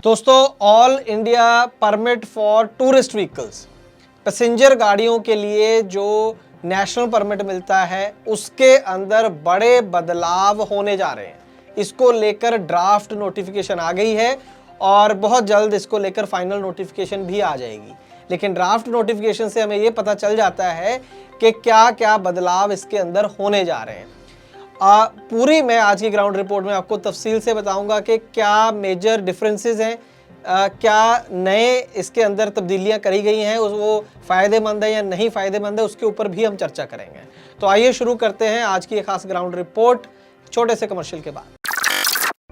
दोस्तों, all India permit for tourist vehicles, passenger गाड़ियों के लिए जो नेशनल परमिट मिलता है उसके अंदर बड़े बदलाव होने जा रहे हैं। इसको लेकर ड्राफ्ट नोटिफिकेशन आ गई है और बहुत जल्द इसको लेकर फाइनल नोटिफिकेशन भी आ जाएगी। लेकिन ड्राफ्ट नोटिफिकेशन से हमें ये पता चल जाता है कि क्या क्या बदलाव इसके अंदर होने जा रहे हैं। पूरी मैं आज की ग्राउंड रिपोर्ट में आपको तफसील से बताऊंगा कि क्या मेजर डिफरेंसेस हैं, क्या नए इसके अंदर तब्दीलियां करी गई हैं, वो फ़ायदेमंद है या नहीं फ़ायदेमंद है, उसके ऊपर भी हम चर्चा करेंगे। तो आइए शुरू करते हैं आज की खास ग्राउंड रिपोर्ट छोटे से कमर्शियल के बाद।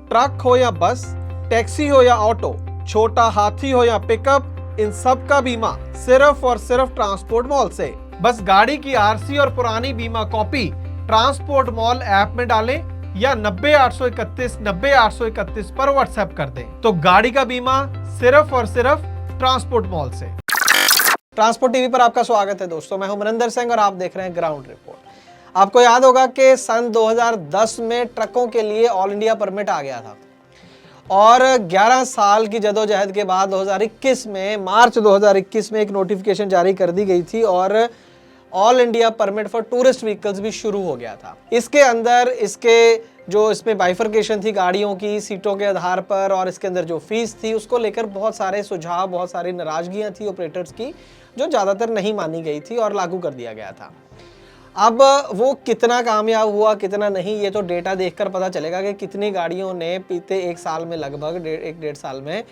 ट्रक हो या बस, टैक्सी हो या ऑटो, छोटा हाथी हो या पिकअप, इन सब का बीमा सिर्फ और सिर्फ ट्रांसपोर्ट मॉल से। बस गाड़ी की आरसी और पुरानी बीमा कॉपी ट्रांसपोर्ट मॉल ऐप में डालें या 90-831-90-831 पर व्हाट्सएप कर दें, तो गाड़ी का बीमा सिर्फ और सिर्फ ट्रांसपोर्ट मॉल से। ट्रांसपोर्ट टीवी पर आपका स्वागत है दोस्तों, मैं हूं मनिंदर सिंह और आप देख रहे हैं ग्राउंड रिपोर्ट। आपको याद होगा कि सन 2010 में ट्रकों के लिए ऑल इंडिया परमिट आ गया था और 11 साल की जदोजहद के बाद 2021 में मार्च 2021 में एक नोटिफिकेशन जारी कर दी गई थी और all India permit for tourist vehicles भी शुरू हो गया था। इसके अंदर इसमें बाइफरकेशन थी गाड़ियों की सीटों के आधार पर और इसके अंदर जो फीस थी उसको लेकर बहुत सारे सुझाव, बहुत सारी नाराजगियां थी ऑपरेटर्स की, जो ज़्यादातर नहीं मानी गई थी और लागू कर दिया गया था। अब वो कितना कामयाब हुआ कितना नहीं, ये तो डेटा देखकर पता चलेगा कि कितनी गाड़ियों ने बीते एक साल में, लगभग एक डेढ़ साल में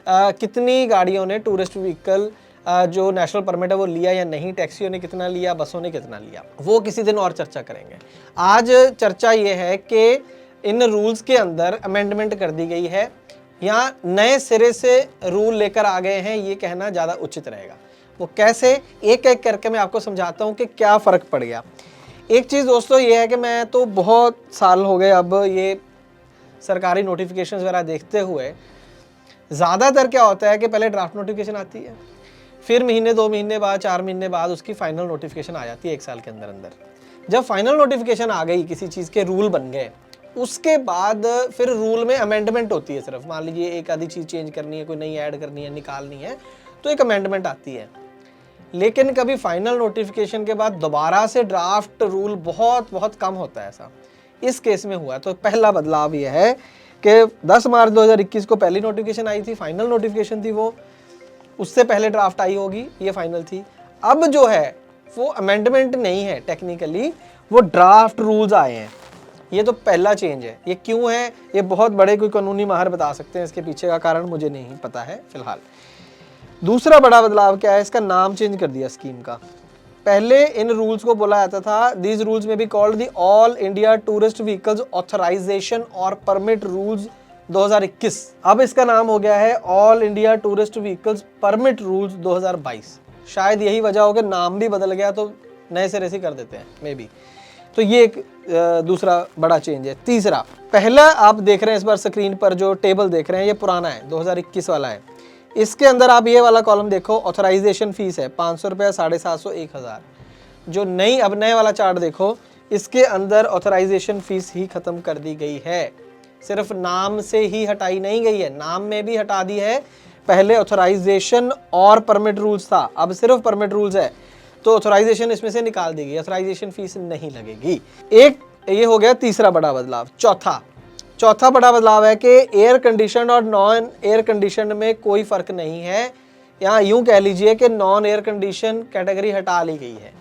कितनी गाड़ियों ने टूरिस्ट व्हीकल जो नेशनल परमिट है वो लिया या नहीं, टैक्सियों ने कितना लिया, बसों ने कितना लिया, वो किसी दिन और चर्चा करेंगे। आज चर्चा ये है कि इन रूल्स के अंदर अमेंडमेंट कर दी गई है या नए सिरे से रूल लेकर आ गए हैं, ये कहना ज़्यादा उचित रहेगा। वो कैसे, एक एक करके मैं आपको समझाता हूँ कि क्या फ़र्क पड़ गया। एक चीज़ दोस्तों ये है कि मैं तो बहुत साल हो गए अब ये सरकारी नोटिफिकेशन वगैरह देखते हुए। ज़्यादातर क्या होता है कि पहले ड्राफ्ट नोटिफिकेशन आती है, फिर महीने 2 महीने बाद 4 महीने बाद उसकी फाइनल नोटिफिकेशन आ जाती है एक साल के अंदर अंदर। जब फाइनल नोटिफिकेशन आ गई, किसी चीज़ के रूल बन गए, उसके बाद फिर रूल में अमेंडमेंट होती है। सिर्फ मान लीजिए एक आधी चीज़ चेंज करनी है, कोई नई ऐड करनी है, निकालनी है, तो एक अमेंडमेंट आती है। लेकिन कभी फाइनल नोटिफिकेशन के बाद दोबारा से ड्राफ्ट रूल बहुत बहुत कम होता है। ऐसा इस केस में हुआ। तो पहला बदलाव यह है कि 10 मार्च 2021 को पहली नोटिफिकेशन आई थी, फाइनल नोटिफिकेशन थी वो, उससे पहले ड्राफ्ट आई होगी, ये फाइनल थी। अब जो है वो अमेंडमेंट नहीं है, टेक्निकली वो ड्राफ्ट रूल्स आए हैं। ये तो पहला चेंज है। ये क्यों है, ये बहुत बड़े कोई कानूनी माहिर बता सकते हैं, इसके पीछे का कारण मुझे नहीं पता है फिलहाल। दूसरा बड़ा बदलाव क्या है, इसका नाम चेंज कर दिया स्कीम का। पहले इन रूल्स को बोला जाता था, these rules may be called the all India tourist vehicles authorisation और परमिट रूल्स 2021। अब इसका नाम हो गया है all India tourist vehicles permit rules 2022। शायद यही वजह हो कि नाम भी बदल गया तो नए सिरे से कर देते हैं मे बी। तो ये एक दूसरा बड़ा चेंज है। तीसरा, पहला आप देख रहे हैं इस बार स्क्रीन पर जो टेबल देख रहे हैं, ये पुराना है, 2021 वाला है। इसके अंदर आप ये वाला कॉलम देखो, ऑथराइजेशन फीस है 500 रुपये, 750, 1000। जो नई अब नए वाला चार्ट देखो, इसके अंदर ऑथराइजेशन फीस ही खत्म कर दी गई है। सिर्फ नाम से ही हटाई नहीं गई है, नाम में भी हटा दी है। पहले ऑथराइजेशन और परमिट रूल्स था, अब सिर्फ परमिट रूल्स है, तो ऑथराइजेशन इसमें से निकाल दी गई, ऑथराइजेशन फीस नहीं लगेगी। एक ये हो गया तीसरा बड़ा बदलाव। चौथा बड़ा बदलाव है कि एयर कंडीशन और नॉन एयर कंडीशन में कोई फर्क नहीं है। यहाँ यूं कह लीजिए कि नॉन एयर कंडीशन कैटेगरी हटा ली गई है।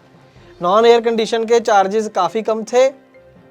नॉन एयर कंडीशन के चार्जेस काफ़ी कम थे,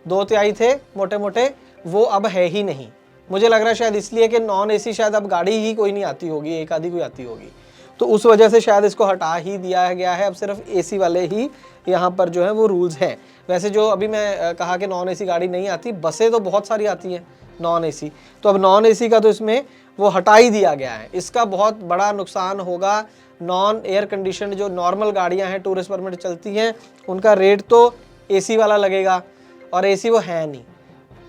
2/3 थे मोटे मोटे, वो अब है ही नहीं। मुझे लग रहा है शायद इसलिए कि नॉन एसी शायद अब गाड़ी ही कोई नहीं आती होगी, एक आधी कोई आती होगी, तो उस वजह से शायद इसको हटा ही दिया गया है। अब सिर्फ एसी वाले ही यहाँ पर जो है वो रूल्स हैं। वैसे जो अभी मैं कहा कि नॉन एसी गाड़ी नहीं आती, बसें तो बहुत सारी आती हैं नॉन एसी, तो अब नॉन एसी का तो इसमें वो हटा ही दिया गया है। इसका बहुत बड़ा नुकसान होगा। नॉन एयर कंडीशन जो नॉर्मल गाड़ियाँ हैं, टूरिस्ट परमिट चलती हैं, उनका रेट तो एसी वाला लगेगा और एसी वो है नहीं,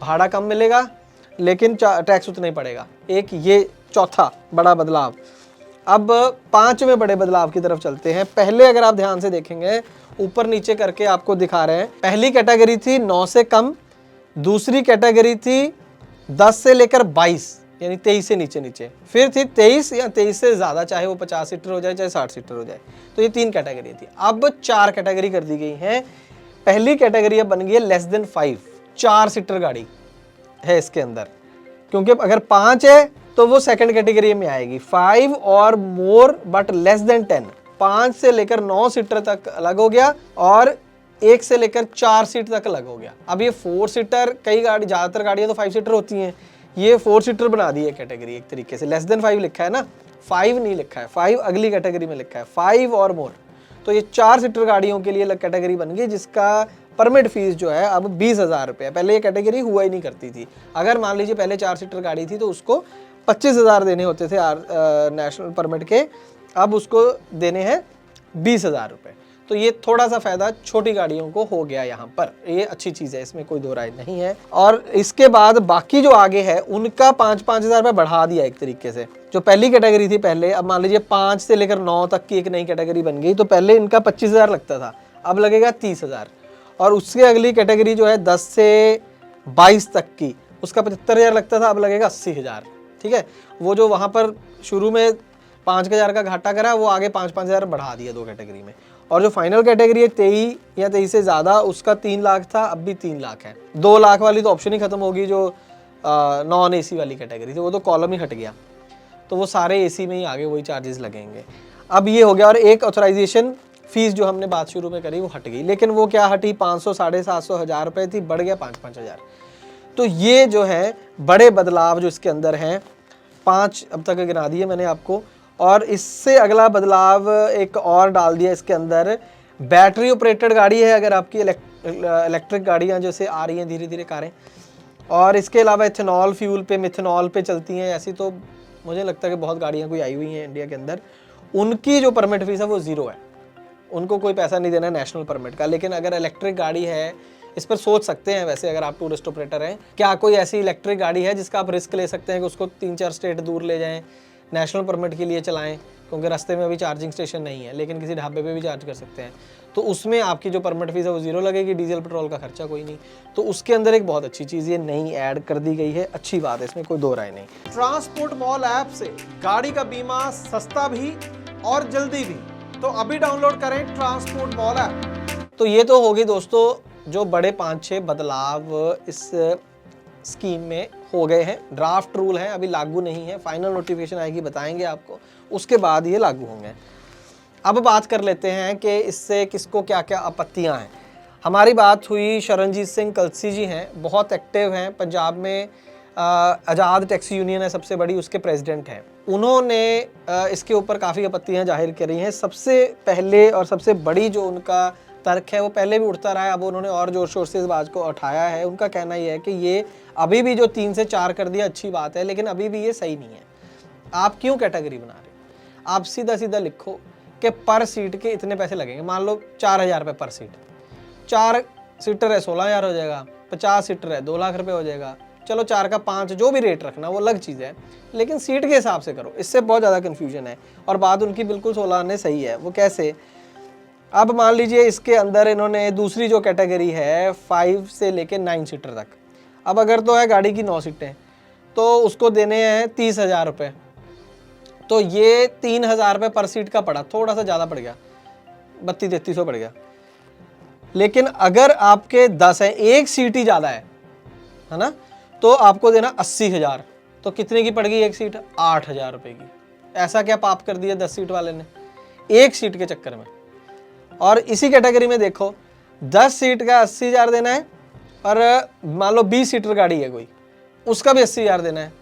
भाड़ा कम मिलेगा लेकिन टैक्स उतना ही पड़ेगा। एक ये चौथा बड़ा बदलाव। अब 5वें बड़े बदलाव की तरफ चलते हैं। पहले अगर आप ध्यान से देखेंगे, ऊपर नीचे करके आपको दिखा रहे हैं। पहली कैटेगरी थी 9 से कम, दूसरी कैटेगरी थी 10 से लेकर 22, यानी 23 से नीचे नीचे। फिर थी 23 या 23 से ज़्यादा, चाहे वो 50 सीटर हो जाए चाहे 60 सीटर हो जाए। तो ये 3 कैटेगरी थी। अब 4 कैटेगरी कर दी गई हैं। पहली कैटेगरी अब बन गई है लेस देन 5, 4 सीटर गाड़ी है इसके अंदर, क्योंकि अगर 5 है तो वो सेकंड कैटेगरी में आएगी। 5 और मोर बट लेस देन 10, 5 से लेकर 9 सीटर तक अलग हो गया और 1 से लेकर 4 सीट तक अलग हो गया। अब ये 4 सीटर, कई गाड़ी, ज़्यादातर गाड़ियाँ तो 5 सीटर होती हैं, ये 4 सीटर बना दी है कैटेगरी एक तरीके से। लेस देन 5 लिखा है ना, 5 नहीं लिखा है, 5 अगली कैटेगरी में लिखा है, 5 और मोर। तो ये 4 सीटर गाड़ियों के लिए अलग कैटेगरी बन गई, जिसका परमिट फीस जो है अब 20,000 रुपये है। पहले ये कैटेगरी हुआ ही नहीं करती थी। अगर मान लीजिए पहले 4 सीटर गाड़ी थी तो उसको 25,000 देने होते थे नेशनल परमिट के, अब उसको देने हैं 20,000 रुपये। तो ये थोड़ा सा फ़ायदा छोटी गाड़ियों को हो गया यहाँ पर, ये अच्छी चीज़ है, इसमें कोई दो राय नहीं है। और इसके बाद बाकी जो आगे है उनका 5-5 हज़ार रुपये बढ़ा दिया एक तरीके से। जो पहली कैटेगरी थी पहले, अब मान लीजिए 5 से लेकर 9 तक की एक नई कैटेगरी बन गई, तो पहले इनका 25,000 लगता था, अब लगेगा 30,000। और उसके अगली कैटेगरी जो है 10 से 22 तक की, उसका 75,000 लगता था, अब लगेगा 80,000। ठीक है, वो जो वहाँ पर शुरू में 5,000 का घाटा करा, वो आगे 5-5 हज़ार बढ़ा दिया 2 कैटेगरी में। और जो फाइनल कैटेगरी है 23 या 23 से ज़्यादा, उसका 3 लाख था, अब भी 3 लाख है। 2 लाख वाली तो ऑप्शन ही खत्म होगी, जो नॉन एसी वाली कैटेगरी थी, वो तो कॉलम ही हट गया, तो वो सारे एसी में ही आगे वही चार्जेस लगेंगे। अब ये हो गया। और एक ऑथराइजेशन फीस जो हमने बात शुरू में करी वो हट गई, लेकिन वो क्या हटी, 500, 750, 1,000 रुपये थी, बढ़ गया 5-5 हज़ार। तो ये जो है बड़े बदलाव जो इसके अंदर हैं, 5 अब तक गिना दिए मैंने आपको। और इससे अगला बदलाव एक और डाल दिया इसके अंदर, बैटरी ऑपरेटेड गाड़ी है अगर आपकी, इलेक्ट्रिक गाड़ियाँ जैसे आ रही हैं धीरे धीरे कारें, और इसके अलावा इथेनॉल फ्यूल पे, मिथेनॉल पे चलती हैं, ऐसी तो मुझे लगता है कि बहुत गाड़ियाँ कोई आई हुई हैं इंडिया के अंदर, उनकी जो परमिट फीस है वो 0 है, उनको कोई पैसा नहीं देना है नेशनल परमिट का। लेकिन अगर इलेक्ट्रिक गाड़ी है, इस पर सोच सकते हैं वैसे, अगर आप टूरिस्ट ऑपरेटर हैं, क्या कोई ऐसी इलेक्ट्रिक गाड़ी है जिसका आप रिस्क ले सकते हैं कि उसको 3-4 स्टेट दूर ले जाएं, नेशनल परमिट के लिए चलाएं, क्योंकि रास्ते में अभी चार्जिंग स्टेशन नहीं है, लेकिन किसी ढाबे पे भी चार्ज कर सकते हैं, तो उसमें आपकी जो परमिट फीस है वो 0 लगेगी, डीजल पेट्रोल का खर्चा कोई नहीं। तो उसके अंदर एक बहुत अच्छी चीज़ ये नई ऐड कर दी गई है, अच्छी बात है, इसमें कोई दो राय नहीं। ट्रांसपोर्ट मॉल ऐप से गाड़ी का बीमा सस्ता भी और जल्दी भी, तो अभी डाउनलोड करें ट्रांसपोर्ट मॉल ऐप। तो ये तो होगी दोस्तों जो बड़े 5-6 बदलाव इस स्कीम में हो गए हैं। ड्राफ्ट रूल है, अभी लागू नहीं है, फाइनल नोटिफिकेशन आएगी बताएंगे आपको, उसके बाद ये लागू होंगे। अब बात कर लेते हैं कि इससे किसको क्या क्या आपत्तियां हैं। हमारी बात हुई शरणजीत सिंह कलसी जी हैं, बहुत एक्टिव हैं, पंजाब में आज़ाद टैक्सी यूनियन है सबसे बड़ी, उसके प्रेसिडेंट हैं। उन्होंने इसके ऊपर काफ़ी आपत्तियां जाहिर करी हैं। सबसे पहले और सबसे बड़ी जो उनका तर्क है, वो पहले भी उठता रहा है, अब उन्होंने और जोर शोर से इस बात को उठाया है। उनका कहना यह है कि ये अभी भी जो 3 से 4 कर दिया अच्छी बात है, लेकिन अभी भी ये सही नहीं है। आप क्यों कैटेगरी बना रहे हो? आप सीधा सीधा लिखो कि पर सीट के इतने पैसे लगेंगे। मान लो 4,000 रुपये पर सीट, 4 सीटर है 16,000 हो जाएगा, 50 सीटर है 2 लाख रुपये हो जाएगा। चलो 4 का 5 जो भी रेट रखना वो अलग चीज़ है, लेकिन सीट के हिसाब से करो। इससे बहुत ज़्यादा कन्फ्यूजन है। और बात उनकी बिल्कुल 16 ने सही है। वो कैसे? अब मान लीजिए इसके अंदर इन्होंने दूसरी जो कैटेगरी है 5 से लेके 9 सीटर तक, अब अगर तो है गाड़ी की 9 सीटें, तो उसको देने हैं 30,000 रुपये, तो ये 3,000 रुपये पर सीट का पड़ा, थोड़ा सा ज़्यादा पड़ गया, 3200-3300 पड़ गया। लेकिन अगर आपके 10 हैं, एक सीट ही ज़्यादा है ना, तो आपको देना 80,000, तो कितने की पड़ गई एक सीट? 8,000 रुपये की। ऐसा क्या पाप कर दिया 10 सीट वाले ने एक सीट के चक्कर में। और इसी कैटेगरी में देखो 10 सीट का 80,000 देना है, और मान लो 20 सीटर गाड़ी है कोई, उसका भी 80,000 देना है,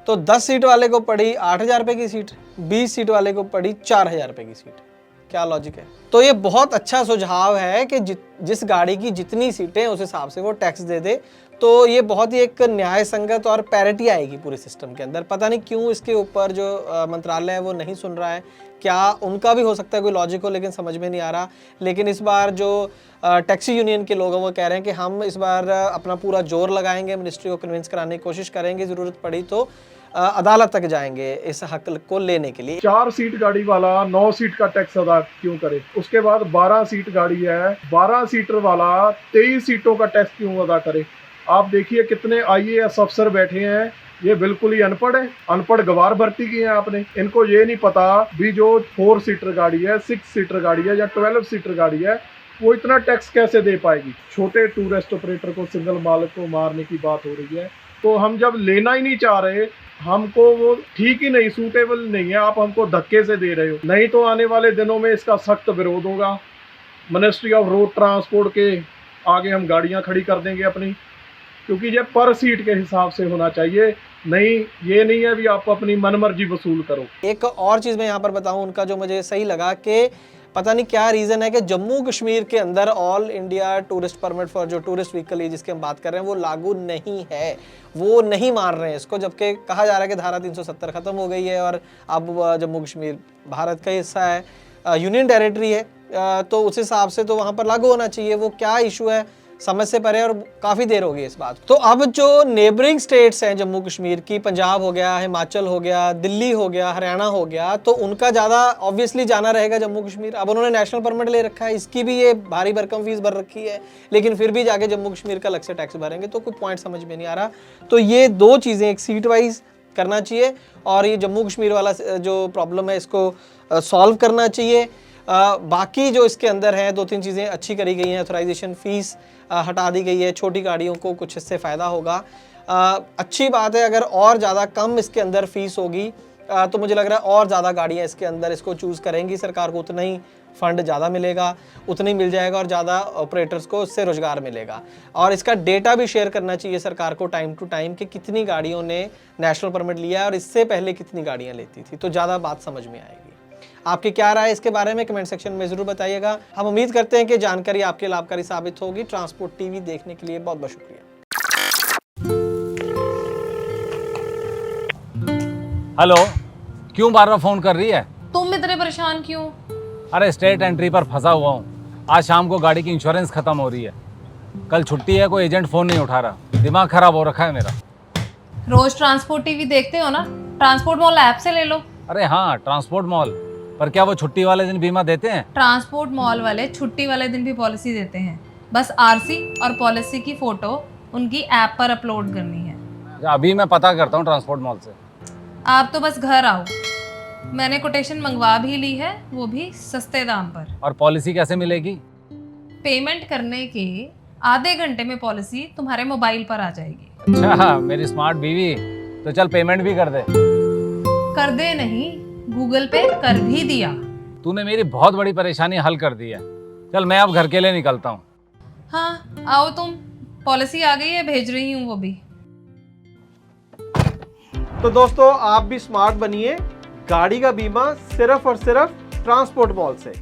तो 10 सीट वाले को पड़ी 8,000 रुपये की सीट, 20 सीट वाले को पड़ी 4,000 रुपये की सीट। क्या लॉजिक है? तो ये बहुत अच्छा सुझाव है कि जिस गाड़ी की जितनी सीटें उस हिसाब से वो टैक्स दे दे, तो ये बहुत ही एक न्याय संगत और पैरिटी आएगी पूरे सिस्टम के अंदर। पता नहीं क्यों इसके ऊपर जो मंत्रालय है वो नहीं सुन रहा है, क्या उनका भी हो सकता है कोई लॉजिक हो, लेकिन समझ में नहीं आ रहा। लेकिन इस बार जो टैक्सी यूनियन के लोग हैं वो कह रहे हैं कि हम इस बार अपना पूरा जोर लगाएंगे, मिनिस्ट्री को कन्विंस कराने की कोशिश करेंगे, ज़रूरत पड़ी तो अदालत तक जाएंगे इस हक को लेने के लिए। 4 सीट गाड़ी वाला 9 सीट का टैक्स अदा क्यों करे? उसके बाद 12 सीट गाड़ी है, 12 सीटर वाला 23 सीटों का टैक्स क्यों अदा करे? आप देखिए कितने IAS अफसर बैठे हैं ये बिल्कुल ही अनपढ़ है, अनपढ़ गवार भर्ती की है आपने। इनको ये नहीं पता भी जो 4 सीटर गाड़ी है, 6 सीटर गाड़ी है या 12 सीटर गाड़ी है, वो इतना टैक्स कैसे दे पाएगी। छोटे टूरिस्ट ऑपरेटर को, सिंगल मालिक को मारने की बात हो रही है। तो हम जब लेना ही नहीं चाह रहे, हमको वो ठीक ही नहीं, सूटेबल नहीं है, आप हमको धक्के से दे रहे हो। नहीं तो आने वाले दिनों में इसका सख्त विरोध होगा। मिनिस्ट्री ऑफ रोड ट्रांसपोर्ट के आगे हम गाड़ियां खड़ी कर देंगे अपनी, क्योंकि ये पर सीट के हिसाब से होना चाहिए। नहीं, ये नहीं है भी आप अपनी मनमर्जी वसूल करो। एक और चीज़ मैं यहाँ पर बताऊँ उनका, जो मुझे सही लगा कि पता नहीं क्या रीज़न है कि जम्मू कश्मीर के अंदर all India tourist permit for जो टूरिस्ट व्हीकल है जिसकी हम बात कर रहे हैं वो लागू नहीं है, वो नहीं मान रहे हैं इसको, जबकि कहा जा रहा है कि धारा 370 ख़त्म हो गई है और अब जम्मू कश्मीर भारत का हिस्सा है, यूनियन टेरिटरी है, तो उस हिसाब से तो वहाँ पर लागू होना चाहिए। वो क्या इशू है समझ से परे और काफ़ी देर हो गई इस बात। तो अब जो नेबरिंग स्टेट्स हैं जम्मू कश्मीर की, पंजाब हो गया, हिमाचल हो गया, दिल्ली हो गया, हरियाणा हो गया, तो उनका ज़्यादा ऑब्वियसली जाना रहेगा जम्मू कश्मीर। अब उन्होंने नेशनल परमिट ले रखा है, इसकी भी ये भारी भरकम फीस भर रखी है, लेकिन फिर भी जाके जम्मू कश्मीर का अलग से टैक्स भरेंगे, तो कोई पॉइंट समझ में नहीं आ रहा। तो ये दो चीज़ें, एक सीट वाइज करना चाहिए और ये जम्मू कश्मीर वाला जो प्रॉब्लम है इसको सॉल्व करना चाहिए। बाकी जो इसके अंदर है 2-3 चीज़ें अच्छी करी गई हैं। ऑथराइजेशन फ़ीस हटा दी गई है, छोटी गाड़ियों को कुछ इससे फ़ायदा होगा। अच्छी बात है, अगर और ज़्यादा कम इसके अंदर फ़ीस होगी तो मुझे लग रहा है और ज़्यादा गाड़ियाँ इसके अंदर इसको चूज़ करेंगी, सरकार को उतना ही फ़ंड ज़्यादा मिलेगा, उतना ही मिल जाएगा और ज़्यादा ऑपरेटर्स को उससे रोज़गार मिलेगा। और इसका डेटा भी शेयर करना चाहिए सरकार को टाइम टू टाइम कि कितनी गाड़ियों ने नेशनल परमिट लिया है और इससे पहले कितनी गाड़ियाँ लेती थी, तो ज़्यादा बात समझ में आएगी। आपकी क्या राय है इसके बारे में कमेंट सेक्शन में ज़रूर बताइएगा। हम उम्मीद करते हैं कि जानकारी आपके लाभकारी साबित होगी। ट्रांसपोर्ट टीवी देखने के लिए बहुत बहुत शुक्रिया। हेलो, क्यों बार बार फोन कर रही है? तुम इतने परेशान क्यों? अरे स्टेट एंट्री पर फंसा हुआ हूँ। आज शाम को गाड़ी की इंश्योरेंस खत्म हो रही है। कल छुट्टी है, कोई एजेंट फोन नहीं उठा रहा, दिमाग खराब हो रखा है मेरा। रोज ट्रांसपोर्ट टीवी देखते हो ना, ट्रांसपोर्ट मॉल ऐप से ले लो। अरे हाँ, ट्रांसपोर्ट मॉल, पर क्या वो छुट्टी वाले दिन बीमा देते हैं? ट्रांसपोर्ट मॉल वाले छुट्टी वाले दिन भी पॉलिसी देते हैं, बस आरसी और पॉलिसी की फोटो उनकी ऐप पर अपलोड करनी है। अभी मैं पता करता हूँ ट्रांसपोर्ट मॉल से। आप तो बस घर आओ, मैंने कोटेशन मंगवा भी ली है, वो भी सस्ते दाम पर। और पॉलिसी कैसे मिलेगी? पेमेंट करने के आधे घंटे में पॉलिसी तुम्हारे मोबाइल पर आ जाएगी। अच्छा, मेरी स्मार्ट बीवी, तो चल पेमेंट भी कर दे। कर दे नहीं, गूगल पे कर भी दिया। तूने मेरी बहुत बड़ी परेशानी हल कर दी है। चल मैं अब घर के लिए निकलता हूँ। हाँ आओ तुम, पॉलिसी आ गई है, भेज रही हूँ वो भी। तो दोस्तों आप भी स्मार्ट बनिए, गाड़ी का बीमा सिर्फ और सिर्फ ट्रांसपोर्ट मॉल से।